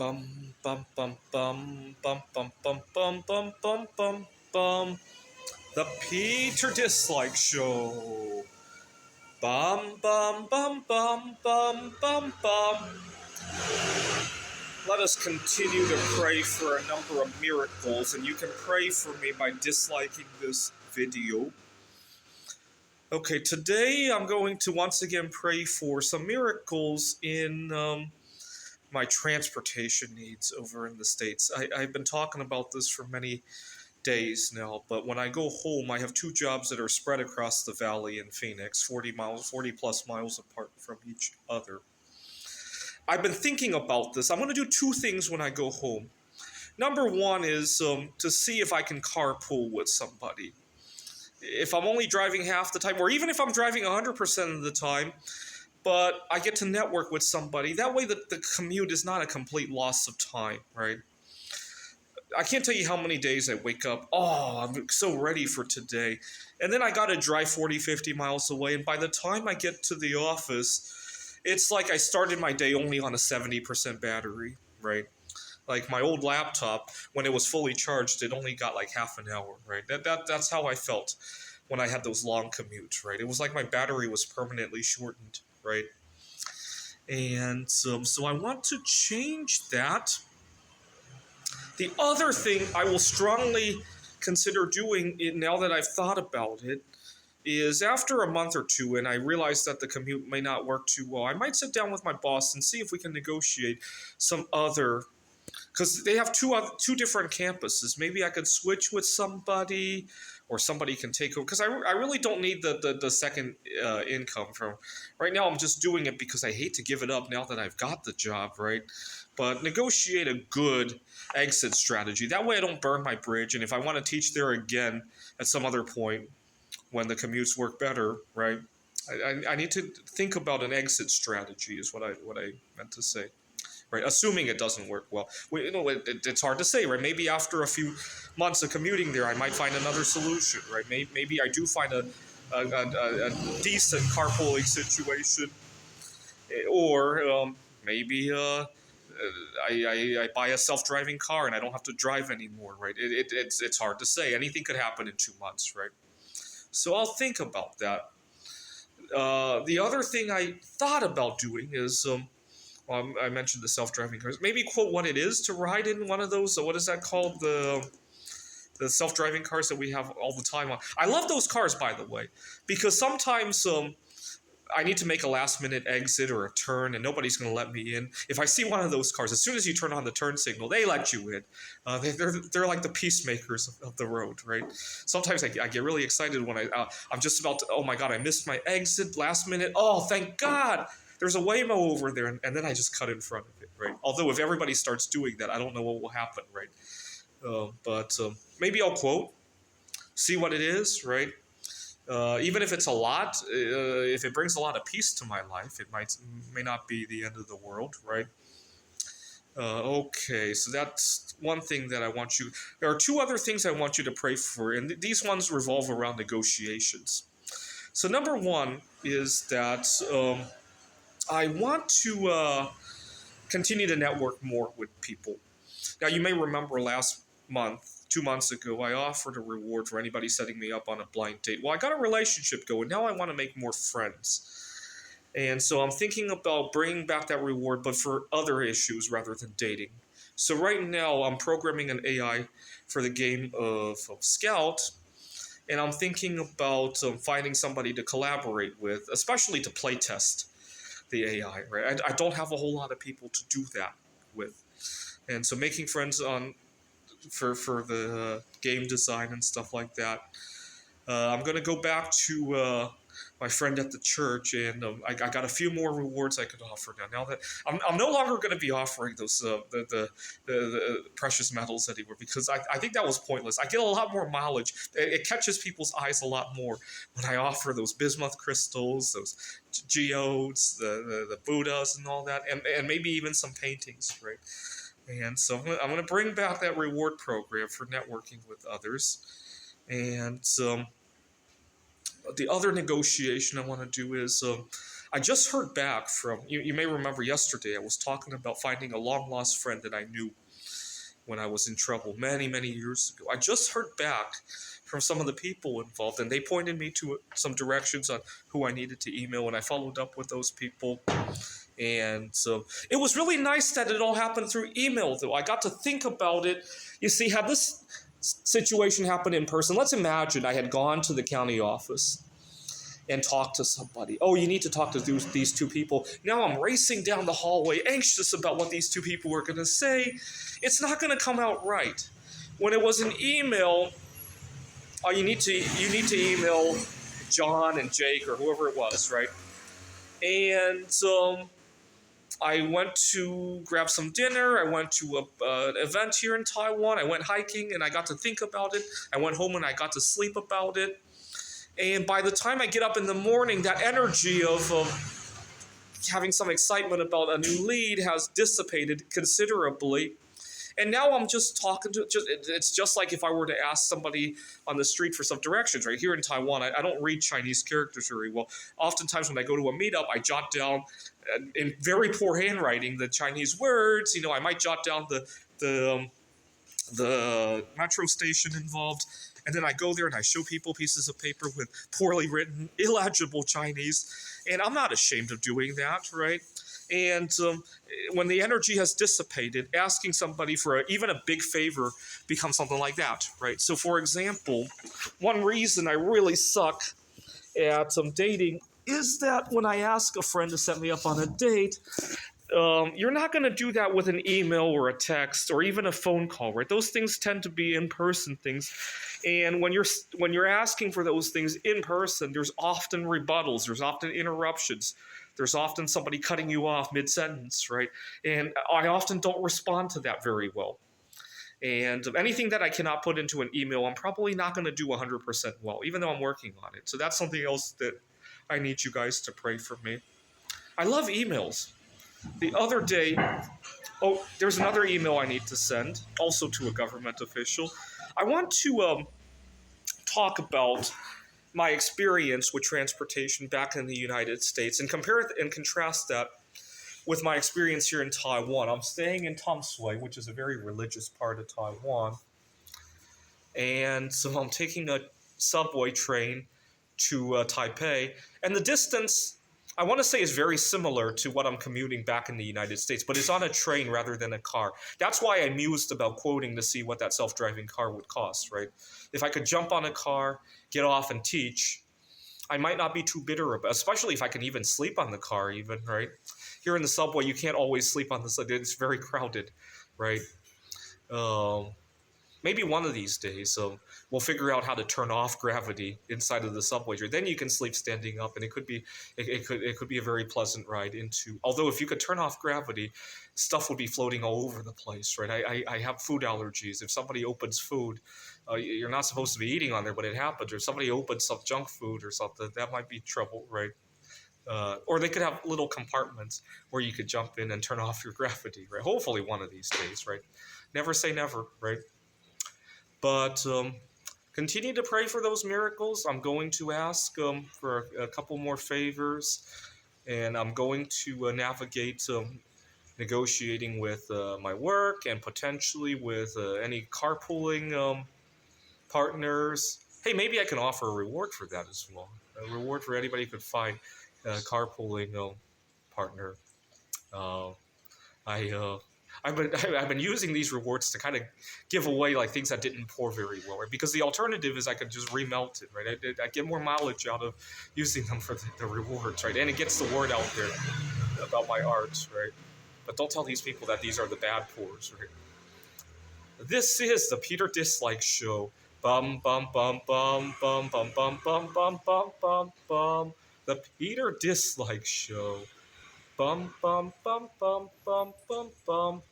Bum bum bum bum bum bum bum bum bum bum bum bum. The Peter Dislike Show. Bum bum bum bum bum bum bum. Let us continue to pray for a number of miracles, and you can pray for me by disliking this video. Okay, today I'm going to once again pray for some miracles in my transportation needs over in the States. I've been talking about this for many days now, but when I go home, I have two jobs that are spread across the valley in Phoenix, 40 plus miles apart from each other. I've been thinking about this. I'm going to do two things when I go home. Number one is to see if I can carpool with somebody. If I'm only driving half the time, or even if I'm driving 100% of the time, but I get to network with somebody. That way the commute is not a complete loss of time, right? I can't tell you how many days I wake up, oh, I'm so ready for today. And then I got to drive 40, 50 miles away. And by the time I get to the office, it's like I started my day only on a 70% battery, right? Like my old laptop, when it was fully charged, it only got like half an hour, right? That's how I felt when I had those long commutes, right? It was like my battery was permanently shortened, right? And so I want to change that. The other thing I will strongly consider doing it now that I've thought about it is after a month or two and I realize that the commute may not work too well, I might sit down with my boss and see if we can negotiate some other, because they have two different campuses. Maybe I could switch with somebody, or somebody can take over. Because I really don't need the second income from. Right now, I'm just doing it because I hate to give it up now that I've got the job, right? But negotiate a good exit strategy. That way I don't burn my bridge. And if I want to teach there again at some other point when the commutes work better, right? I need to think about an exit strategy is what I meant to say. Right, assuming it doesn't work well. It's hard to say, right? Maybe after a few months of commuting there, I might find another solution, right? Maybe I do find a decent carpooling situation, or maybe I buy a self-driving car and I don't have to drive anymore, right? It's hard to say. Anything could happen in 2 months, right? So I'll think about that. The other thing I thought about doing is I mentioned the self-driving cars. Maybe quote what it is to ride in one of those. So what is that called? The self-driving cars that we have all the time. I love those cars, by the way, because sometimes I need to make a last-minute exit or a turn, and nobody's going to let me in. If I see one of those cars, as soon as you turn on the turn signal, they let you in. They're like the peacemakers of the road, right? Sometimes I get really excited when I'm just about to. Oh my God! I missed my exit last minute. Oh, thank God! There's a Waymo over there, and then I just cut in front of it, right? Although if everybody starts doing that, I don't know what will happen, right? But maybe I'll quote, see what it is, right? Even if it's a lot, if it brings a lot of peace to my life, it may not be the end of the world, right? Okay, so that's one thing that I want you. There are two other things I want you to pray for, and these ones revolve around negotiations. So number one is that I want to continue to network more with people. Now, you may remember last month, 2 months ago, I offered a reward for anybody setting me up on a blind date. Well, I got a relationship going. Now I want to make more friends. And so I'm thinking about bringing back that reward, but for other issues rather than dating. So right now, I'm programming an AI for the game of Scout, and I'm thinking about finding somebody to collaborate with, especially to playtest the AI, right? I don't have a whole lot of people to do that with. And so making friends for the game design and stuff like that. I'm going to go back to my friend at the church, and I got a few more rewards I could offer now. Now that I'm no longer going to be offering those the precious metals anymore, because I think that was pointless. I get a lot more mileage. It catches people's eyes a lot more when I offer those bismuth crystals, those geodes, the Buddhas, and all that, and maybe even some paintings, right? And so I'm going to bring back that reward program for networking with others. And the other negotiation I want to do is I just heard back from, you may remember yesterday, I was talking about finding a long lost friend that I knew when I was in trouble many, many years ago. I just heard back from some of the people involved, and they pointed me to some directions on who I needed to email, and I followed up with those people. And so it was really nice that it all happened through email, though. I got to think about it. You see, had this situation happened in person, let's imagine I had gone to the county office and talked to somebody. Oh, you need to talk to these two people. Now I'm racing down the hallway, anxious about what these two people were going to say. It's not going to come out right. When it was an email, you need to email John and Jake or whoever it was, right? And I went to grab some dinner. I went to an event here in Taiwan. I went hiking and I got to think about it. I went home and I got to sleep about it. And by the time I get up in the morning, that energy of having some excitement about a new lead has dissipated considerably. And now I'm just talking to, it's just like if I were to ask somebody on the street for some directions, right? Here in Taiwan, I don't read Chinese characters very well. Oftentimes when I go to a meetup, I jot down in very poor handwriting the Chinese words. I might jot down the metro station involved. And then I go there and I show people pieces of paper with poorly written, illegible Chinese. And I'm not ashamed of doing that, right? And when the energy has dissipated, asking somebody for even a big favor becomes something like that, right? So, for example, one reason I really suck at dating is that when I ask a friend to set me up on a date, you're not going to do that with an email or a text or even a phone call, right? Those things tend to be in-person things. And when you're asking for those things in person, there's often rebuttals, there's often interruptions. There's often somebody cutting you off mid-sentence, right? And I often don't respond to that very well. And anything that I cannot put into an email, I'm probably not going to do 100% well, even though I'm working on it. So that's something else that I need you guys to pray for me. I love emails. The other day, there's another email I need to send, also to a government official. I want to talk about my experience with transportation back in the United States and compare it and contrast that with my experience here in Taiwan. I'm staying in Tamsui, which is a very religious part of Taiwan. And so I'm taking a subway train to Taipei. And the distance, I want to say, is very similar to what I'm commuting back in the United States, but it's on a train rather than a car. That's why I mused about quoting to see what that self-driving car would cost, right? If I could jump on a car, get off and teach, I might not be too bitter about it, especially if I can even sleep on the car even, right? Here in the subway, you can't always sleep on the subway. It's very crowded, right? Maybe one of these days we'll figure out how to turn off gravity inside of the subway. Then you can sleep standing up, and it could be a very pleasant ride into. Although if you could turn off gravity, stuff would be floating all over the place, right? I have food allergies. If somebody opens food, you're not supposed to be eating on there, but it happens. Or somebody opens some junk food or something, that might be trouble, right? Or they could have little compartments where you could jump in and turn off your gravity, right? Hopefully one of these days, right? Never say never, right? But continue to pray for those miracles. I'm going to ask for a couple more favors, and I'm going to navigate negotiating with my work and potentially with any carpooling partners. Hey, maybe I can offer a reward for that as well. A reward for anybody who could find a carpooling partner. I've been using these rewards to kind of give away like things that didn't pour very well, right? Because the alternative is I could just remelt it, right? I get more mileage out of using them for the rewards, right? And it gets the word out there about my art, right? But don't tell these people that these are the bad pours, right? This is the Peter Dislike Show. Bum bum bum bum bum bum bum bum bum bum bum bum. The Peter Dislike Show. Bum bum bum bum bum bum bum.